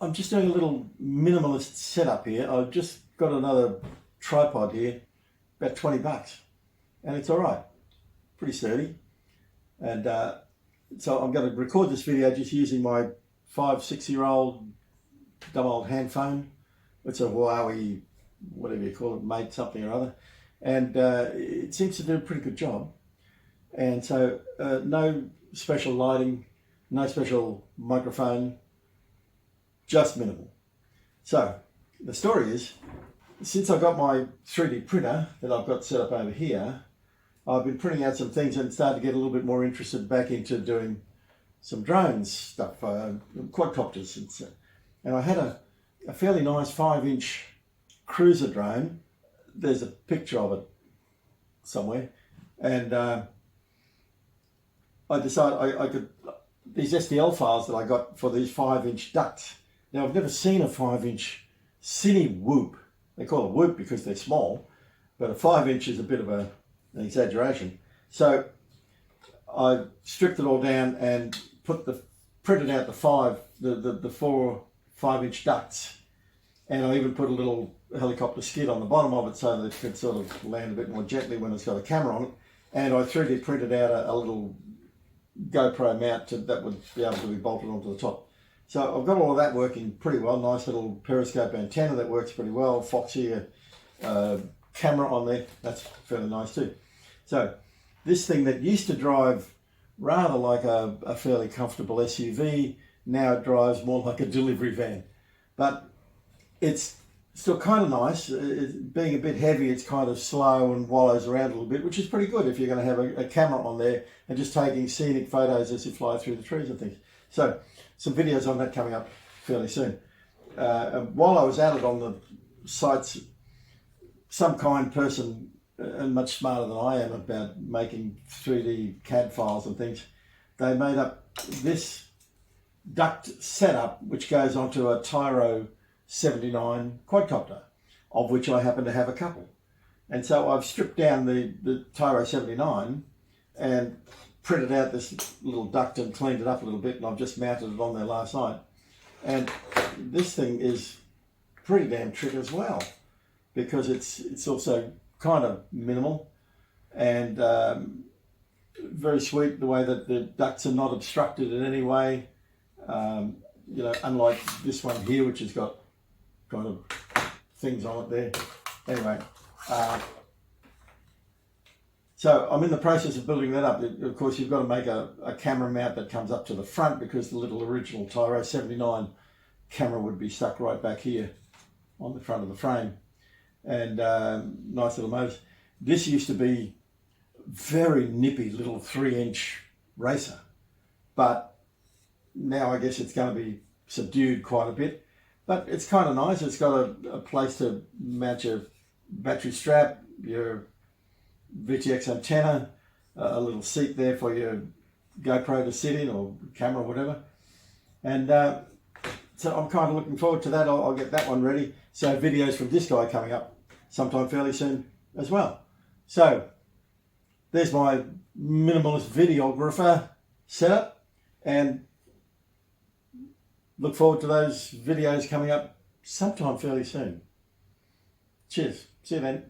I'm just doing a little minimalist setup here. I've just got another tripod here, about 20 bucks, and it's all right, pretty sturdy. And so I'm going to record this video just using my 5-6-year-old dumb old hand phone. It's a Huawei, whatever you call it, Mate something or other, and it seems to do a pretty good job. And so no special lighting, no special microphone, just minimal. So the story is, since I got my 3D printer that I've got set up over here, I've been printing out some things and started to get a little bit more interested back into doing some drones stuff, quadcopters. And I had a fairly nice 5-inch cruiser drone. There's a picture of it somewhere. And I decided I could, these STL files that I got for these 5-inch ducts. Now, I've never seen a 5-inch Cinewhoop. They call it whoop because they're small, but a 5-inch is a bit of an exaggeration. So I stripped it all down and printed out the 4 5-inch ducts, and I even put a little helicopter skid on the bottom of it so that it could sort of land a bit more gently when it's got a camera on it. And I 3D printed out a little GoPro mount that would be able to be bolted onto the top. So I've got all of that working pretty well. Nice little periscope antenna that works pretty well. Foxy camera on there. That's fairly nice too. So this thing that used to drive rather like a fairly comfortable SUV now drives more like a delivery van. But it's still kind of nice. Being a bit heavy, it's kind of slow and wallows around a little bit, which is pretty good if you're going to have a camera on there and just taking scenic photos as you fly through the trees and things. So some videos on that coming up fairly soon. While I was at it on the sites, some kind person, and much smarter than I am about making 3D CAD files and things, they made up this duct setup which goes onto a Tyro 79 quadcopter, of which I happen to have a couple. And so I've stripped down the Tyro 79 and printed out this little duct and cleaned it up a little bit, and I've just mounted it on there last night. And this thing is pretty damn trick as well, because it's also kind of minimal and very sweet the way that the ducts are not obstructed in any way. You know, unlike this one here, which has got kind of things on it there. Anyway, so I'm in the process of building that up. Of course, you've got to make a camera mount that comes up to the front, because the little original Tyro 79 camera would be stuck right back here on the front of the frame. And nice little motors. This used to be very nippy little 3-inch racer, but now I guess it's going to be subdued quite a bit. But it's kind of nice. It's got a place to mount your battery strap, your VTX antenna, a little seat there for your GoPro to sit in, or camera, or whatever. And so I'm kind of looking forward to that. I'll get that one ready. So videos from this guy coming up sometime fairly soon as well. So there's my minimalist videographer setup, and look forward to those videos coming up sometime fairly soon. Cheers. See you then.